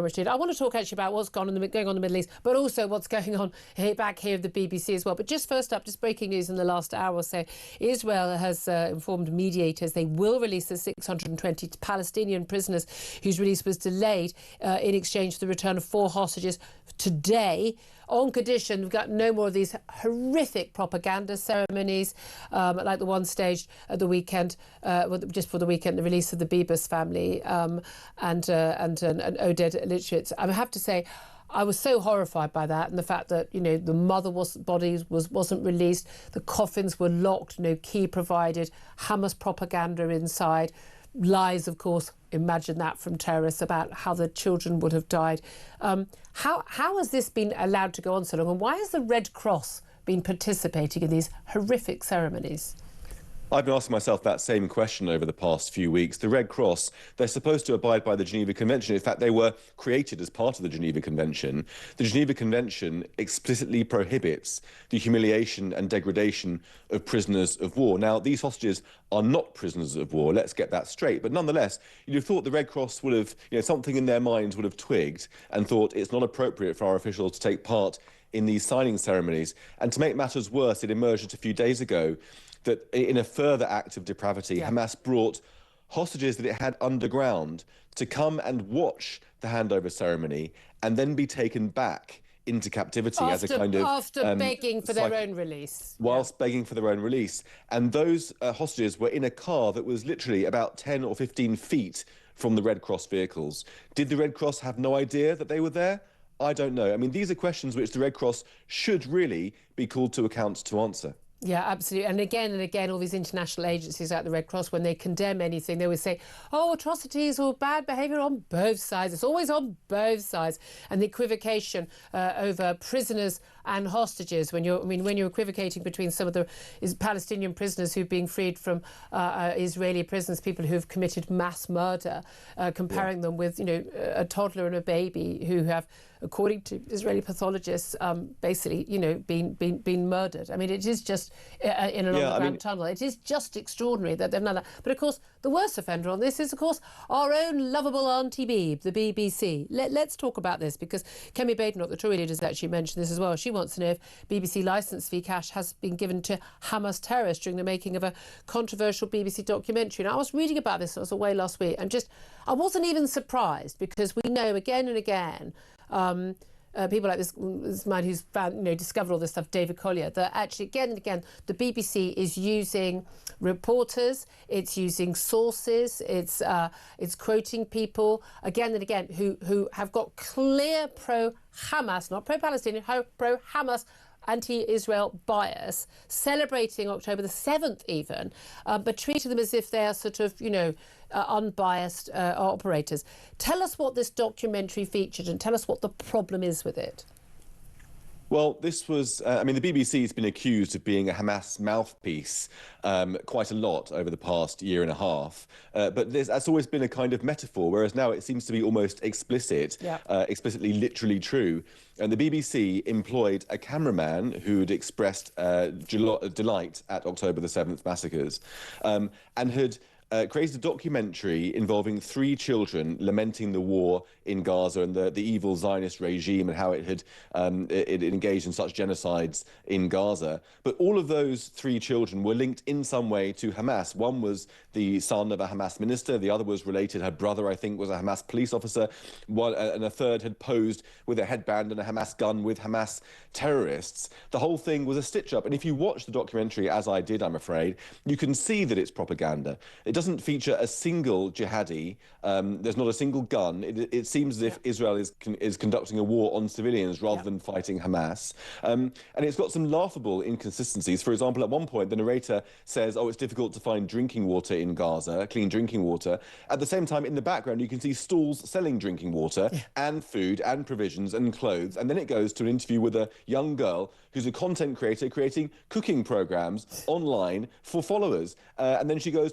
Rashid. I want to talk actually about what's going on in the Middle East, but also what's going on back here at the BBC as well. But just first up, just breaking news in the last hour or so, Israel has informed mediators they will release the 620 Palestinian prisoners whose release was delayed in exchange for the return of 4 hostages today, on condition we've got no more of these horrific propaganda ceremonies like the one staged at the weekend, just for the weekend, the release of the Bibas family and Oded Litschitz. I have to say, I was so horrified by that, and the fact that, you know, the body wasn't released, the coffins were locked, no key provided, Hamas propaganda inside, lies, of course, imagine that from terrorists about how the children would have died. How has this been allowed to go on so long, and why has the Red Cross been participating in these horrific ceremonies? I've been asking myself that same question over the past few weeks. The Red Cross, they're supposed to abide by the Geneva Convention. In fact, they were created as part of the Geneva Convention. The Geneva Convention explicitly prohibits the humiliation and degradation of prisoners of war. Now, these hostages are not prisoners of war. Let's get that straight. But nonetheless, you'd have thought the Red Cross would have, something in their minds would have twigged and thought it's not appropriate for our officials to take part in these signing ceremonies. And to make matters worse, it emerged just a few days ago that in a further act of depravity, Hamas brought hostages that it had underground to come and watch the handover ceremony and then be taken back into captivity as a kind of... After begging for their own release. Whilst begging for their own release. And those hostages were in a car that was literally about 10 or 15 feet from the Red Cross vehicles. Did the Red Cross have no idea that they were there? I don't know. I mean, these are questions which the Red Cross should really be called to account to answer. Yeah, absolutely. And again, all these international agencies like the Red Cross, when they condemn anything, they would say, oh, atrocities or bad behaviour on both sides. It's always on both sides. And the equivocation over prisoners and hostages, when you're equivocating between some of the Palestinian prisoners who've been freed from Israeli prisons, people who've committed mass murder, comparing them with, a toddler and a baby who have, according to Israeli pathologists, basically, been murdered. I mean, it is just in an underground tunnel. It is just extraordinary that they've done that. But of course, the worst offender on this is, of course, our own lovable Auntie Beeb, the BBC. Let's talk about this, because Kemi Badenoch, the Tory leader, has actually mentioned this as well. She wants to know if BBC licence fee cash has been given to Hamas terrorists during the making of a controversial BBC documentary. And I was reading about this, I was away last week, and I wasn't even surprised, because we know again and again people like this man who's found, discovered all this stuff, David Collier, that actually again and again the BBC is using reporters, it's using sources, it's quoting people again and again who have got clear pro-Hamas, not pro-Palestinian, pro-Hamas, anti-Israel bias, celebrating October the 7th even, but treating them as if they are sort of, unbiased operators. Tell us what this documentary featured and tell us what the problem is with it. Well, this was, the BBC has been accused of being a Hamas mouthpiece quite a lot over the past year and a half. But that's always been a kind of metaphor, whereas now it seems to be almost explicit, explicitly literally true. And the BBC employed a cameraman who'd expressed delight at October the 7th massacres and had created a documentary involving 3 children lamenting the war in Gaza and the evil Zionist regime and how it had it engaged in such genocides in Gaza. But all of those 3 children were linked in some way to Hamas. One was the son of a Hamas minister, the other was related, her brother, I think, was a Hamas police officer, and a third had posed with a headband and a Hamas gun with Hamas terrorists. The whole thing was a stitch-up. And if you watch the documentary, as I did, I'm afraid, you can see that it's propaganda. It doesn't feature a single jihadi. There's not a single gun. It seems as if Israel is conducting a war on civilians rather than fighting Hamas. And it's got some laughable inconsistencies. For example, at one point, the narrator says, oh, it's difficult to find drinking water in Gaza, clean drinking water. At the same time, in the background, you can see stalls selling drinking water and food and provisions and clothes. And then it goes to an interview with a young girl who's a content creator creating cooking programs online for followers. And then she goes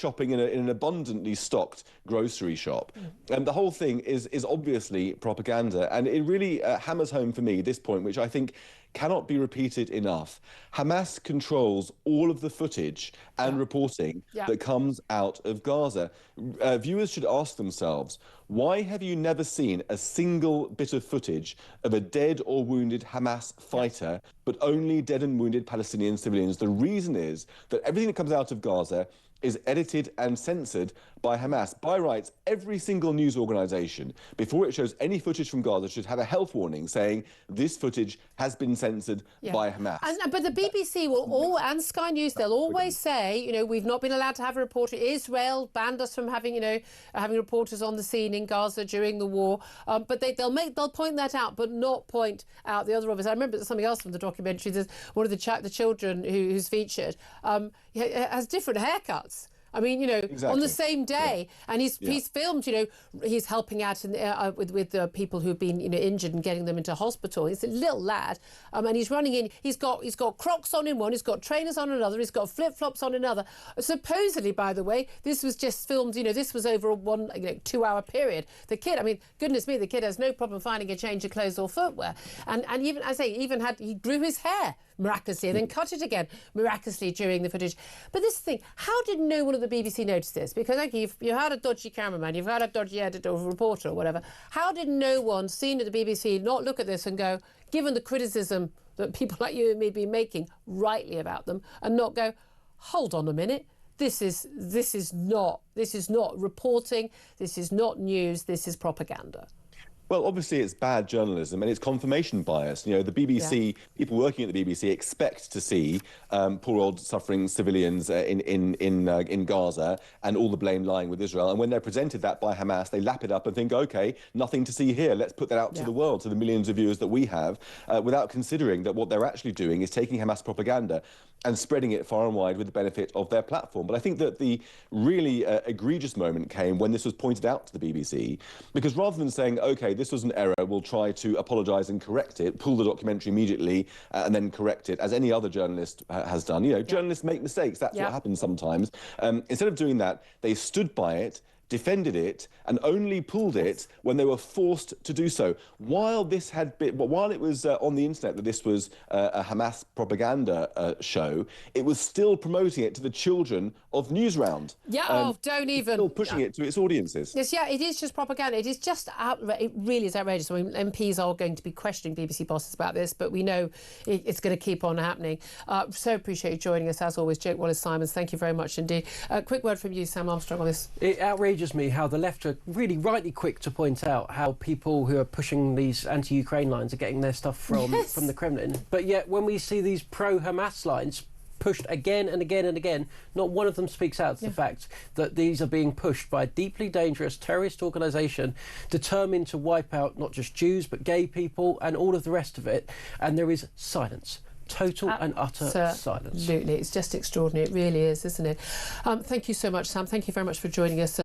shopping in an abundantly stocked grocery shop. And the whole thing is obviously propaganda. And it really hammers home for me this point, which I think cannot be repeated enough. Hamas controls all of the footage and reporting that comes out of Gaza. Viewers should ask themselves, why have you never seen a single bit of footage of a dead or wounded Hamas fighter, but only dead and wounded Palestinian civilians? The reason is that everything that comes out of Gaza is edited and censored by Hamas. By rights, every single news organisation, before it shows any footage from Gaza, should have a health warning saying this footage has been censored by Hamas. But the BBC will and Sky News, they'll always say, you know, we've not been allowed to have a reporter. Israel banned us from having, you know, having reporters on the scene in Gaza during the war. But they'll point that out, but not point out the other obvious. I remember something else from the documentary. There's one of the children who's featured has different haircuts. I mean, you know, on the same day, and he's filmed. You know, he's helping out with the people who've been, you know, injured and getting them into hospital. He's a little lad, and he's running in. He's got Crocs on in one. He's got trainers on another. He's got flip flops on another. Supposedly, by the way, this was just filmed. You know, this was over a 2-hour period. The kid, I mean, goodness me, the kid has no problem finding a change of clothes or footwear, and even he grew his hair miraculously and then cut it again miraculously during the footage. But this thing, how did no one at the BBC notice this? Because you've had a dodgy cameraman, you've had a dodgy editor or reporter or whatever. How did no one seen at the BBC not look at this and go, given the criticism that people like you and me have been making rightly about them, and not go, hold on a minute, this is not reporting, this is not news, this is propaganda. Well, obviously it's bad journalism and it's confirmation bias. You know, the BBC, people working at the BBC expect to see poor old suffering civilians in Gaza and all the blame lying with Israel. And when they're presented that by Hamas, they lap it up and think, OK, nothing to see here. Let's put that out to the world, to the millions of viewers that we have, without considering that what they're actually doing is taking Hamas propaganda and spreading it far and wide with the benefit of their platform. But I think that the really egregious moment came when this was pointed out to the BBC, because rather than saying, OK, this was an error, we'll try to apologise and correct it, pull the documentary immediately and then correct it, as any other journalist has done. You know, journalists make mistakes. That's what happens sometimes. Instead of doing that, they stood by it, defended it, and only pulled it when they were forced to do so. While it was on the internet that this was a Hamas propaganda show, it was still promoting it to the children of Newsround. Don't even. Still pushing it to its audiences. Yes, it is just propaganda. It is just it really is outrageous. I mean, MPs are going to be questioning BBC bosses about this, but we know it's going to keep on happening. So appreciate you joining us as always, Jake Wallis-Simons. Thank you very much indeed. Quick word from you, Sam Armstrong, on this. It outrages me how the left are really rightly quick to point out how people who are pushing these anti-Ukraine lines are getting their stuff from the Kremlin. But yet when we see these pro-Hamas lines pushed again and again and again, not one of them speaks out to the fact that these are being pushed by a deeply dangerous terrorist organisation determined to wipe out not just Jews but gay people and all of the rest of it. And there is silence. Total and utter silence. Absolutely. It's just extraordinary. It really is, isn't it? Thank you so much, Sam. Thank you very much for joining us.